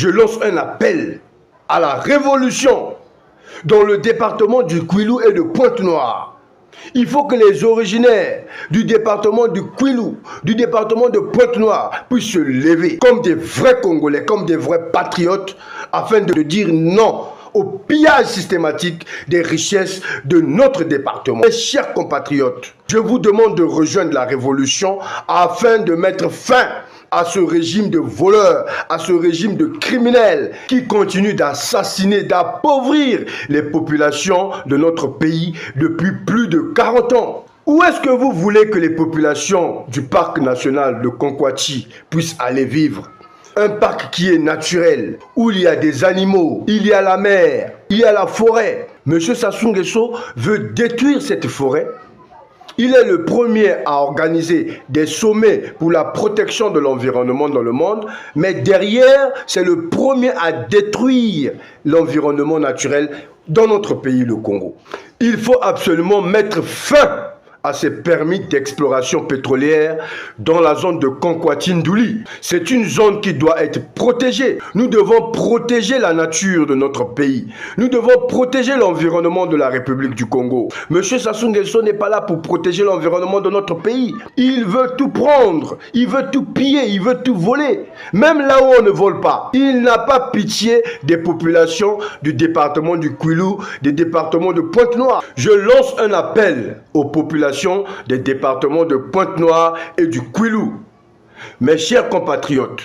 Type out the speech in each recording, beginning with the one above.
Je lance un appel à la révolution dans le département du Kwilu et de Pointe-Noire. Il faut que les originaires du département du Kwilu, du département de Pointe-Noire puissent se lever comme des vrais Congolais, comme des vrais patriotes, afin de dire non au pillage systématique des richesses de notre département. Mes chers compatriotes, je vous demande de rejoindre la révolution afin de mettre fin à ce régime de voleurs, à ce régime de criminels qui continue d'assassiner, d'appauvrir les populations de notre pays depuis plus de 40 ans. Où est-ce que vous voulez que les populations du parc national de Konkwati puissent aller vivre? Un parc qui est naturel, où il y a des animaux, il y a la mer, il y a la forêt. Monsieur Sassou Nguesso veut détruire cette forêt. Il est le premier à organiser des sommets pour la protection de l'environnement dans le monde, mais derrière, c'est le premier à détruire l'environnement naturel dans notre pays, le Congo. Il faut absolument mettre fin à ces permis d'exploration pétrolière dans la zone de Konkwati-Ndouli. C'est une zone qui doit être protégée. Nous devons protéger la nature de notre pays. Nous devons protéger l'environnement de la République du Congo. Monsieur Sassou Nguesso n'est pas là pour protéger l'environnement de notre pays. Il veut tout prendre, il veut tout piller, il veut tout voler. Même là où on ne vole pas. Il n'a pas pitié des populations du département du Kwilu, des départements de Pointe-Noire. Je lance un appel aux populations des départements de Pointe-Noire et du Kwilu. Mes chers compatriotes,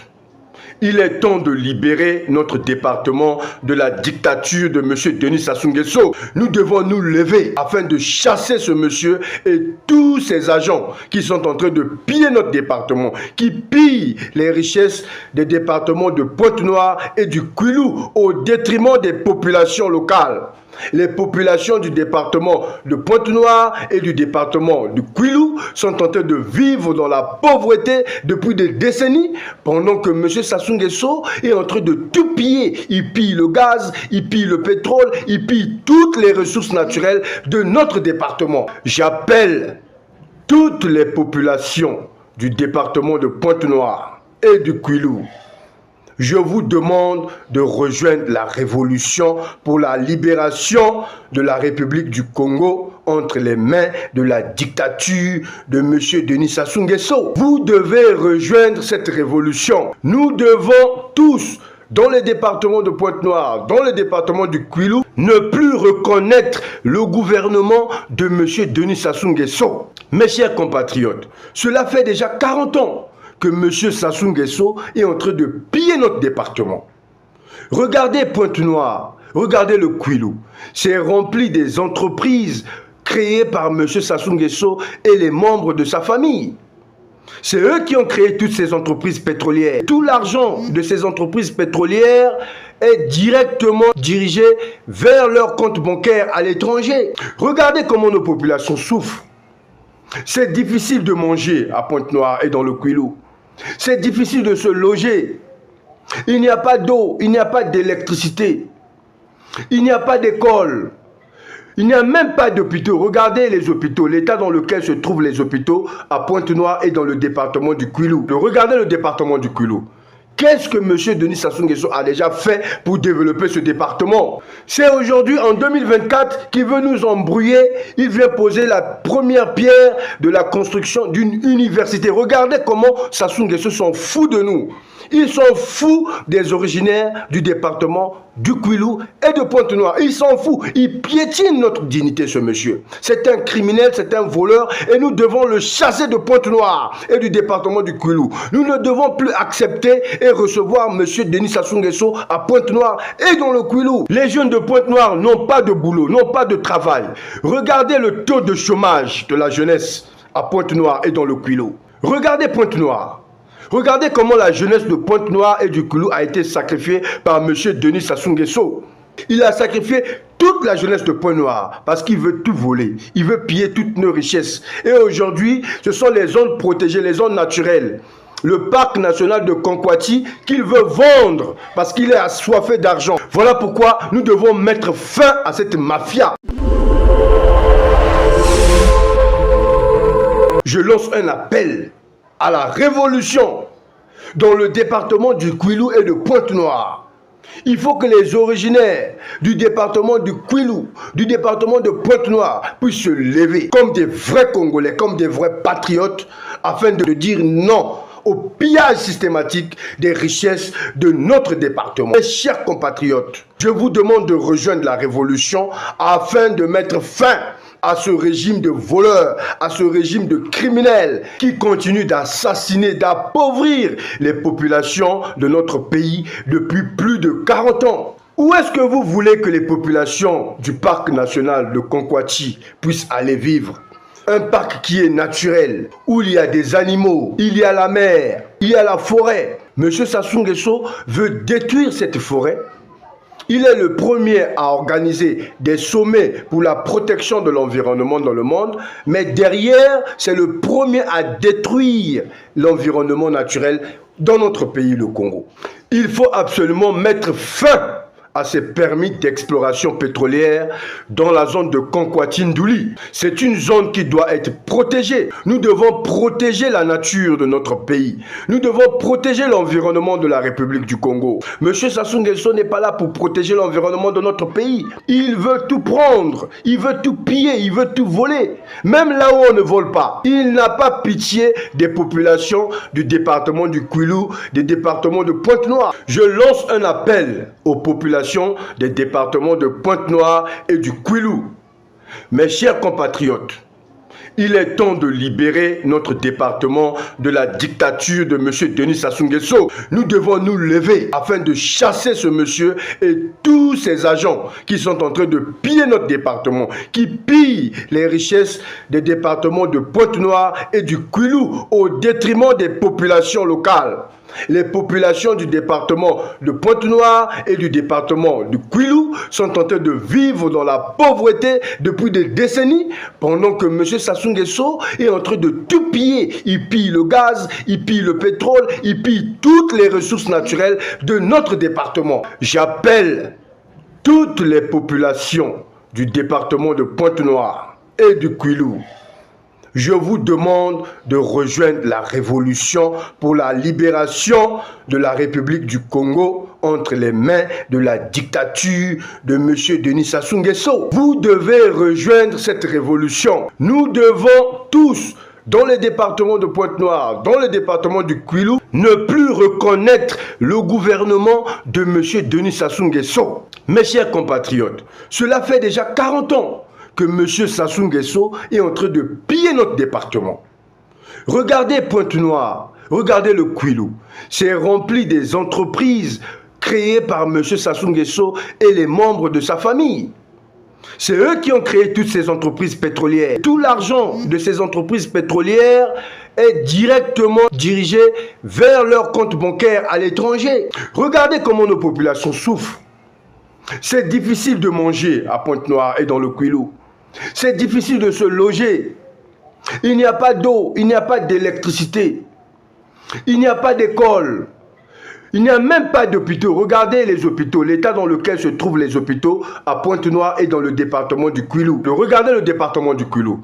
il est temps de libérer notre département de la dictature de M. Denis Sassou Nguesso. Nous devons nous lever afin de chasser ce monsieur et tous ses agents qui sont en train de piller notre département, qui pillent les richesses des départements de Pointe-Noire et du Kwilu au détriment des populations locales. Les populations du département de Pointe-Noire et du département du Kwilu sont en train de vivre dans la pauvreté depuis des décennies, pendant que M. Sassou Nguesso est en train de tout piller. Il pille le gaz, il pille le pétrole, il pille toutes les ressources naturelles de notre département. J'appelle toutes les populations du département de Pointe-Noire et du Kwilu. Je vous demande de rejoindre la révolution pour la libération de la République du Congo entre les mains de la dictature de M. Denis Sassou Nguesso. Vous devez rejoindre cette révolution. Nous devons tous, dans les départements de Pointe-Noire, dans les départements du Kwilu, ne plus reconnaître le gouvernement de M. Denis Sassou Nguesso. Mes chers compatriotes, cela fait déjà 40 ans que M. Sassou Nguesso est en train de piller notre département. Regardez Pointe-Noire, regardez le Kwilu. C'est rempli des entreprises créées par M. Sassou Nguesso et les membres de sa famille. C'est eux qui ont créé toutes ces entreprises pétrolières. Tout l'argent de ces entreprises pétrolières est directement dirigé vers leur compte bancaire à l'étranger. Regardez comment nos populations souffrent. C'est difficile de manger à Pointe-Noire et dans le Kwilu. C'est difficile de se loger. Il n'y a pas d'eau, il n'y a pas d'électricité. Il n'y a pas d'école. Il n'y a même pas d'hôpitaux. Regardez les hôpitaux, l'état dans lequel se trouvent les hôpitaux à Pointe-Noire et dans le département du Kwilu. Regardez le département du Kwilu. Qu'est-ce que M. Denis Sassou Nguesso a déjà fait pour développer ce département? C'est aujourd'hui, en 2024, qu'il veut nous embrouiller. Il vient poser la première pierre de la construction d'une université. Regardez comment Sassou Nguesso s'en fout de nous. Il s'en fout des originaires du département du Kwilu et de Pointe-Noire. Il s'en fout. Il piétine notre dignité, ce monsieur. C'est un criminel, c'est un voleur et nous devons le chasser de Pointe-Noire et du département du Kwilu. Nous ne devons plus accepter et recevoir M. Denis Sassou Nguesso à Pointe-Noire et dans le Kwilu. Les jeunes de Pointe-Noire n'ont pas de boulot, n'ont pas de travail. Regardez le taux de chômage de la jeunesse à Pointe-Noire et dans le Kwilu. Regardez Pointe-Noire. Regardez comment la jeunesse de Pointe-Noire et du Kwilu a été sacrifiée par M. Denis Sassou Nguesso. Il a sacrifié toute la jeunesse de Pointe-Noire parce qu'il veut tout voler. Il veut piller toutes nos richesses. Et aujourd'hui, ce sont les zones protégées, les zones naturelles. Le parc national de Konkwati qu'il veut vendre parce qu'il est assoiffé d'argent. Voilà pourquoi nous devons mettre fin à cette mafia. Je lance un appel à la révolution dans le département du Kwilu et de Pointe-Noire. Il faut que les originaires du département du Kwilu, du département de Pointe-Noire puissent se lever comme des vrais Congolais, comme des vrais patriotes, afin de dire non au pillage systématique des richesses de notre département. Mes chers compatriotes, je vous demande de rejoindre la révolution afin de mettre fin à ce régime de voleurs, à ce régime de criminels qui continue d'assassiner, d'appauvrir les populations de notre pays depuis plus de 40 ans. Où est-ce que vous voulez que les populations du parc national de Konkwati puissent aller vivre? Un parc qui est naturel, où il y a des animaux, il y a la mer, il y a la forêt. Monsieur Sassou Nguesso veut détruire cette forêt. Il est le premier à organiser des sommets pour la protection de l'environnement dans le monde, mais derrière, c'est le premier à détruire l'environnement naturel dans notre pays, le Congo. Il faut absolument mettre fin à ces permis d'exploration pétrolière dans la zone de Konkwati-Ndouli. C'est une zone qui doit être protégée. Nous devons protéger la nature de notre pays. Nous devons protéger l'environnement de la République du Congo. Monsieur Sassou Nguesso n'est pas là pour protéger l'environnement de notre pays. Il veut tout prendre, il veut tout piller, il veut tout voler. Même là où on ne vole pas. Il n'a pas pitié des populations du département du Kwilu, des départements de Pointe-Noire. Je lance un appel aux populations des départements de Pointe-Noire et du Kwilu. Mes chers compatriotes, il est temps de libérer notre département de la dictature de M. Denis Sassou Nguesso. Nous devons nous lever afin de chasser ce monsieur et tous ses agents qui sont en train de piller notre département, qui pillent les richesses des départements de Pointe-Noire et du Kwilu au détriment des populations locales. Les populations du département de Pointe-Noire et du département du Kwilu sont en train de vivre dans la pauvreté depuis des décennies, pendant que M. Sassou Nguesso est en train de tout piller. Il pille le gaz, il pille le pétrole, il pille toutes les ressources naturelles de notre département. J'appelle toutes les populations du département de Pointe-Noire et du Kwilu. Je vous demande de rejoindre la révolution pour la libération de la République du Congo entre les mains de la dictature de M. Denis Sassou Nguesso. Vous devez rejoindre cette révolution. Nous devons tous, dans les départements de Pointe-Noire, dans le département du Kwilu, ne plus reconnaître le gouvernement de M. Denis Sassou Nguesso. Mes chers compatriotes, cela fait déjà 40 ans que M. Sassou Nguesso est en train de piller notre département. Regardez Pointe-Noire, regardez le Kwilu. C'est rempli des entreprises créées par M. Sassou Nguesso et les membres de sa famille. C'est eux qui ont créé toutes ces entreprises pétrolières. Tout l'argent de ces entreprises pétrolières est directement dirigé vers leur compte bancaire à l'étranger. Regardez comment nos populations souffrent. C'est difficile de manger à Pointe-Noire et dans le Kwilu. C'est difficile de se loger. Il n'y a pas d'eau, il n'y a pas d'électricité. Il n'y a pas d'école. Il n'y a même pas d'hôpitaux. Regardez les hôpitaux, l'état dans lequel se trouvent les hôpitaux à Pointe-Noire et dans le département du Kwilu. Regardez le département du Kwilu.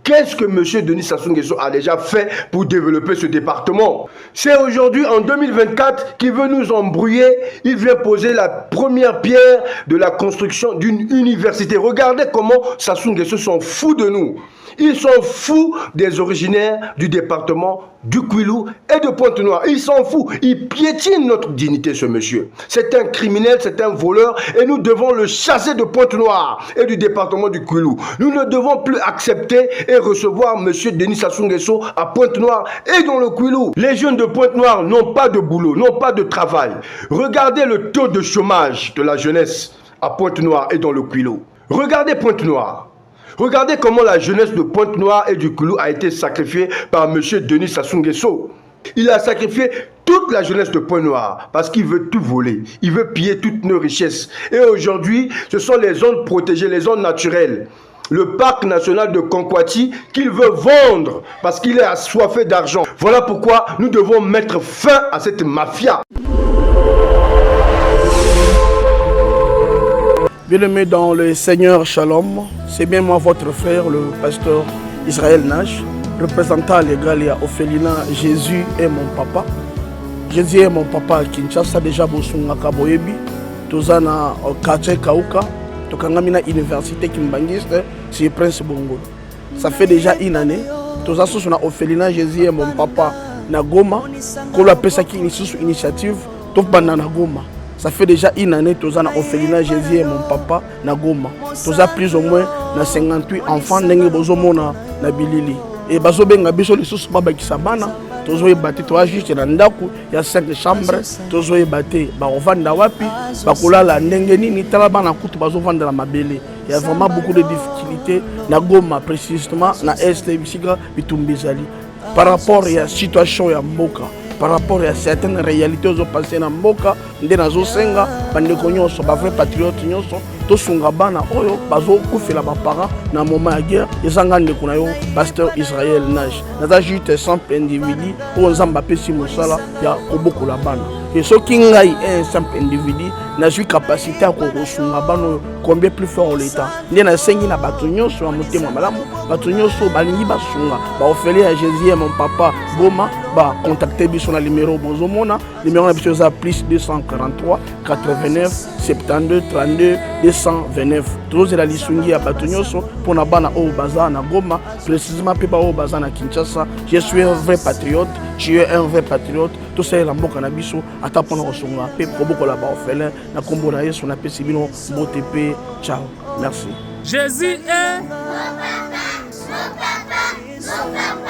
Qu'est-ce que M. Denis Sassou Nguesso a déjà fait pour développer ce département? C'est aujourd'hui, en 2024, qu'il veut nous embrouiller. Il vient poser la première pierre de la construction d'une université. Regardez comment Sassou Nguesso s'en fout de nous. Il s'en fout des originaires du département du Kwilu et de Pointe-Noire. Il s'en fout. Il piétine notre dignité, ce monsieur. C'est un criminel, c'est un voleur et nous devons le chasser de Pointe-Noire et du département du Kwilu. Nous ne devons plus accepter et recevoir M. Denis Sassou Nguesso à Pointe-Noire et dans le Kwilu. Les jeunes de Pointe-Noire n'ont pas de boulot, n'ont pas de travail. Regardez le taux de chômage de la jeunesse à Pointe-Noire et dans le Kwilu. Regardez Pointe-Noire. Regardez comment la jeunesse de Pointe-Noire et du Kwilu a été sacrifiée par M. Denis Sassou Nguesso. Il a sacrifié toute la jeunesse de Pointe-Noire parce qu'il veut tout voler. Il veut piller toutes nos richesses. Et aujourd'hui, ce sont les zones protégées, les zones naturelles. Le parc national de Konkwati qu'il veut vendre parce qu'il est assoiffé d'argent. Voilà pourquoi nous devons mettre fin à cette mafia. Bien-aimés dans le Seigneur Shalom, c'est bien moi votre frère, le pasteur Israël Nash, représentant légal et Ophelina. Jésus est mon papa. Jésus est mon papa à Kinshasa, déjà Bosungaka Boyebi. tozana quartier Kauka, tokangami na université Kimbangiste, c'est Prince Bongo. Ça fait déjà une année, toza sous na orphelinat Jésus et mon papa na Goma, qu'on appelle ça qui initiative, tof banda na Goma. Ça fait déjà une année, tozana orphelinat Jésus et mon papa na Goma. Toza plus ou moins na 58 enfants ndenge bozomona na bilili. Et bazo benga biso les sous baba ki sabana. Tozo ebate to juste na ndako ya 5 chambres tozo ebate ba ovanda wapi ba kolala ndenge nini tala bana kutu bazo vanda la mabele. Il y a vraiment beaucoup de difficultés na Goma précisément na est bisika bitumbizali par rapport à la situation ya mboka, par rapport à certaines réalités aux passées na mboka nde nazo senga bande ko nyonso ba vrai patriote nyonso to sunga bana oyo bazo kufela ba parents na moment ya guerre ezanga ndeko na yo pasteur Israël Nage naza juste simple individu o nzamba pesi mosala ya kobokola bana et ce qui ngai un simple individu na suis capacité à kosunga bana combien plus fort l'état nde na sengi na bato nyonso ya motema malamu bato nyonso balingi basunga ba ofele ya Jésus et mon papa Goma ba contacter biso na numéro bozomona numéro na biso za plus 243 89 72 32 229 tous la lisungi ya bato nyonso pour na bana o baza na Goma précisément pe ba o baza na Kinshasa. Je suis un vrai patriote, tu es un vrai patriote, tout ça la mboka na biso ata pona kosunga pe kobokola ba ofele na kombo na Yesu na pesi bino botepe. Ciao, merci. Jésus est mon papa, mon papa, mon papa.